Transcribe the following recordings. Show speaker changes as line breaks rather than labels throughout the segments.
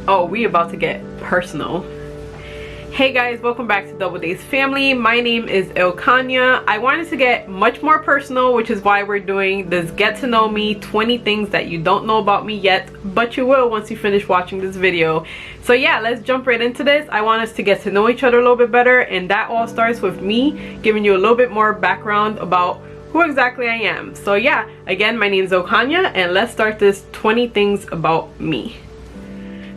Oh, we about to get personal. Hey guys, welcome back to Double Days Family. My name is Ilkanya. I wanted to get much more personal, which is why we're doing this Get to Know Me 20 things that you don't know about me yet, but you will once you finish watching this video. So yeah, let's jump right into this. I want us to get to know each other a little bit better, and that all starts with me giving you a little bit more background about who exactly I am. So yeah, again, my name is Ilkanya, and let's start this 20 things about me.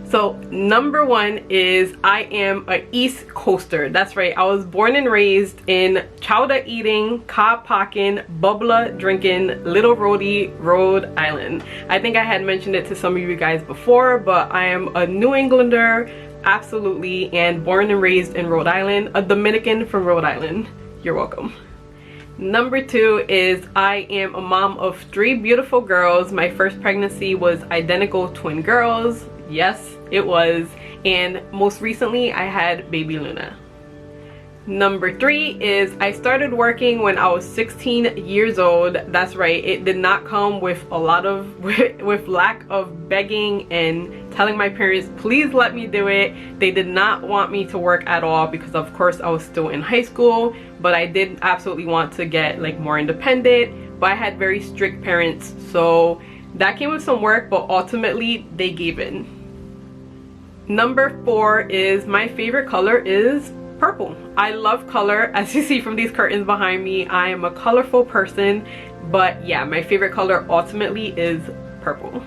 So number one is I am a East Coaster. That's right, I was born and raised in chowder eating, cob pocking, bubbler drinking, Little Rhodey, Rhode Island. I think I had mentioned it to some of you guys before, but I am a New Englander, absolutely, and born and raised in Rhode Island, a Dominican from Rhode Island. You're welcome. Number two is I am a mom of 3 beautiful girls. My first pregnancy was identical twin girls. Yes, it was. And most recently I had baby Luna. Number 3 is I started working when I was 16 years old. That's right, it did not come with a lot of with lack of begging and telling my parents please let me do it. They did not want me to work at all because of course I was still in high school, but I did absolutely want to get like more independent. But I had very strict parents, so that came with some work, but ultimately they gave in. Number 4 is my favorite color is purple. I love color. As you see from these curtains behind me, I am a colorful person, but yeah, my favorite color ultimately is purple.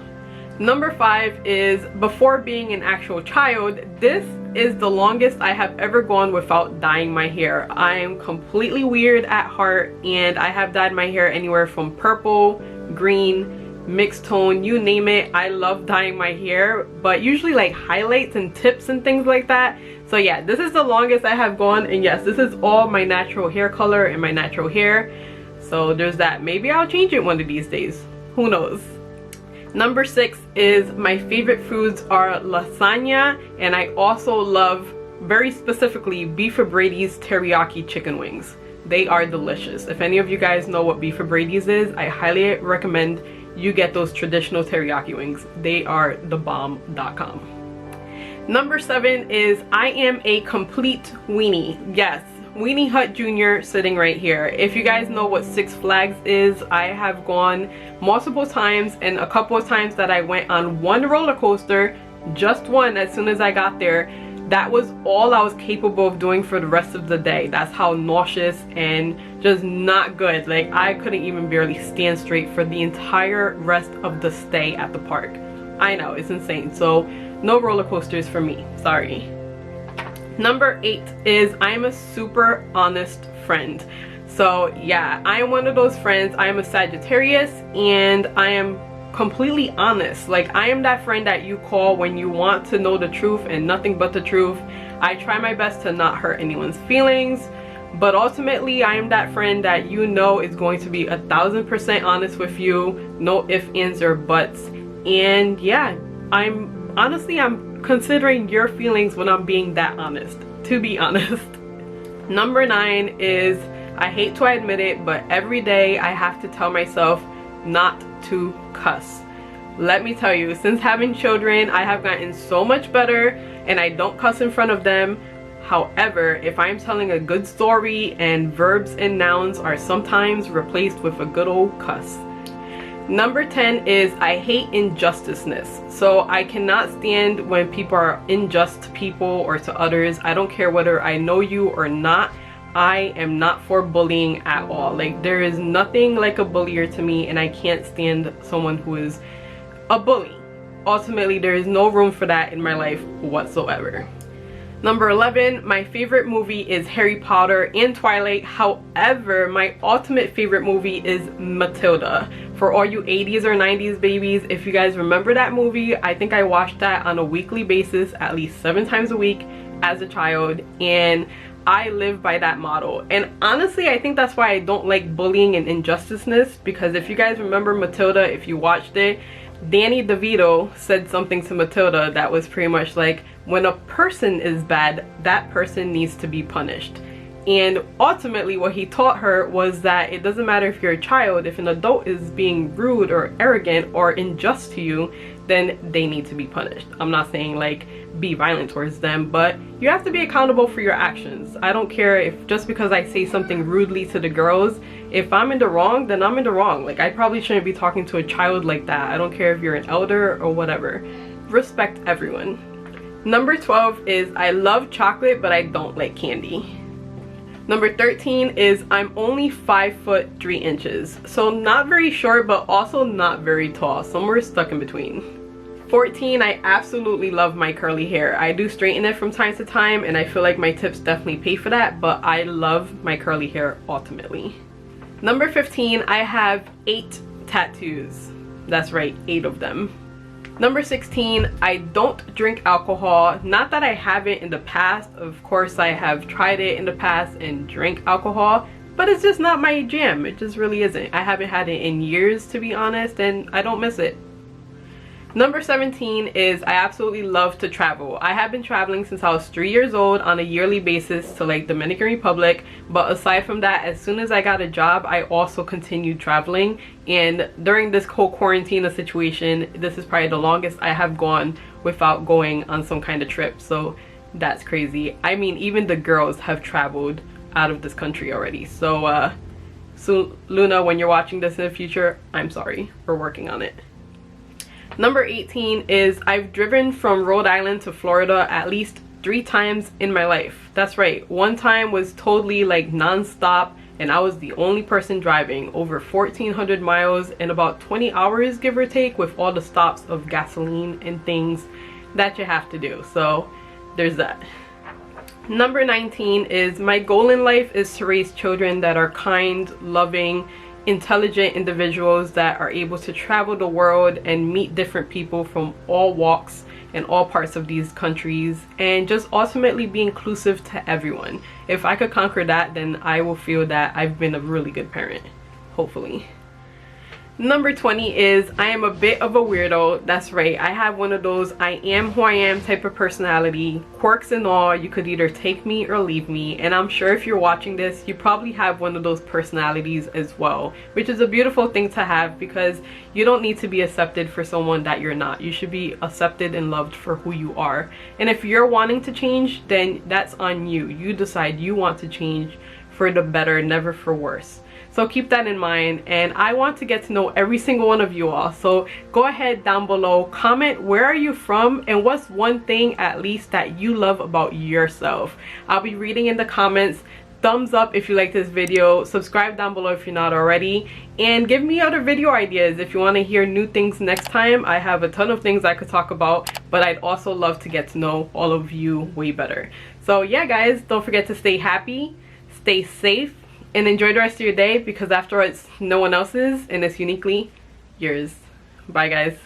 Number 5 is before being an actual child, this is the longest I have ever gone without dyeing my hair. I am completely weird at heart, and I have dyed my hair anywhere from purple, green, mixed tone, you name it. I love dyeing my hair, but usually like highlights and tips and things like that. So yeah, this is the longest I have gone, and yes, this is all my natural hair color and my natural hair. So there's that. Maybe I'll change it one of these days, who knows. Number 6 is my favorite foods are lasagna, and I also love, very specifically, Beef Brady's teriyaki chicken wings. They are delicious. If any of you guys know what Beef Brady's is, I highly recommend you get those traditional teriyaki wings. They are the bomb.com. Number 7 is I am a complete weenie. Yes, Weenie Hut Jr. sitting right here. If you guys know what Six Flags is, I have gone multiple times, and a couple of times that I went on one roller coaster, just one, as soon as I got there, that was all I was capable of doing for the rest of the day. That's how nauseous and just not good. Like, I couldn't even barely stand straight for the entire rest of the stay at the park. I know, it's insane. So no roller coasters for me, sorry. Number 8 is I am a super honest friend. So yeah, I am one of those friends. I am a Sagittarius, and I am completely honest. Like, I am that friend that you call when you want to know the truth and nothing but the truth. I try my best to not hurt anyone's feelings, but ultimately I am that friend that you know is going to be 1000% honest with you, no ifs, ands, or buts. And yeah, I'm considering your feelings when I'm being that honest, to be honest. Number 9 is, I hate to admit it, but every day I have to tell myself not to cuss. Let me tell you, since having children, I have gotten so much better, and I don't cuss in front of them. However, if I'm telling a good story and verbs and nouns are sometimes replaced with a good old cuss. Number 10 is I hate injusticeness. So I cannot stand when people are unjust to people or to others. I don't care whether I know you or not. I am not for bullying at all. Like, there is nothing like a bullier to me, and I can't stand someone who is a bully. Ultimately, there is no room for that in my life whatsoever. Number 11, my favorite movie is Harry Potter and Twilight. However, my ultimate favorite movie is Matilda. For all you 80s or 90s babies, if you guys remember that movie, I think I watched that on a weekly basis at least 7 times a week as a child, and I live by that motto. And honestly, I think that's why I don't like bullying and injusticeness, because if you guys remember Matilda, if you watched it, Danny DeVito said something to Matilda that was pretty much like, when a person is bad, that person needs to be punished. And ultimately what he taught her was that it doesn't matter if you're a child, if an adult is being rude or arrogant or unjust to you, then they need to be punished. I'm not saying like be violent towards them, but you have to be accountable for your actions. I don't care if just because I say something rudely to the girls, if I'm in the wrong, then I'm in the wrong. Like, I probably shouldn't be talking to a child like that. I don't care if you're an elder or whatever. Respect everyone. Number 12 is I love chocolate, but I don't like candy. Number 13 is I'm only 5 foot 3 inches. So not very short, but also not very tall. Somewhere stuck in between. 14, I absolutely love my curly hair. I do straighten it from time to time, and I feel like my tips definitely pay for that, but I love my curly hair ultimately. Number 15, I have 8 tattoos. That's right, 8 of them. Number 16, I don't drink alcohol. Not that I haven't in the past. Of course, I have tried it in the past and drank alcohol, but it's just not my jam. It just really isn't. I haven't had it in years, to be honest, and I don't miss it. Number 17 is I absolutely love to travel. I have been traveling since I was 3 years old on a yearly basis to like Dominican Republic, but aside from that, as soon as I got a job, I also continued traveling. And during this whole quarantine situation, this is probably the longest I have gone without going on some kind of trip. So that's crazy. I mean, even the girls have traveled out of this country already. So Luna, when you're watching this in the future, I'm sorry. We're working on it. Number 18 is I've driven from Rhode Island to Florida at least 3 times in my life. That's right. One time was totally like non-stop, and I was the only person driving over 1,400 miles in about 20 hours, give or take, with all the stops of gasoline and things that you have to do. So there's that. Number 19 is my goal in life is to raise children that are kind, loving, intelligent individuals that are able to travel the world and meet different people from all walks and all parts of these countries, and just ultimately be inclusive to everyone. If I could conquer that, then I will feel that I've been a really good parent, hopefully. Number 20 is I am a bit of a weirdo. That's right, I have one of those I am who I am type of personality. Quirks and all, you could either take me or leave me, and I'm sure if you're watching this, you probably have one of those personalities as well, which is a beautiful thing to have, because you don't need to be accepted for someone that you're not. You should be accepted and loved for who you are. And if you're wanting to change, then that's on you. You decide you want to change for the better, never for worse. So keep that in mind, and I want to get to know every single one of you all. So go ahead down below, comment where are you from and what's one thing at least that you love about yourself. I'll be reading in the comments. Thumbs up if you like this video, subscribe down below if you're not already, and give me other video ideas if you want to hear new things next time. I have a ton of things I could talk about, but I'd also love to get to know all of you way better. So yeah guys, don't forget to stay happy, stay safe, and enjoy the rest of your day, because after all, it's no one else's and it's uniquely yours. Bye guys.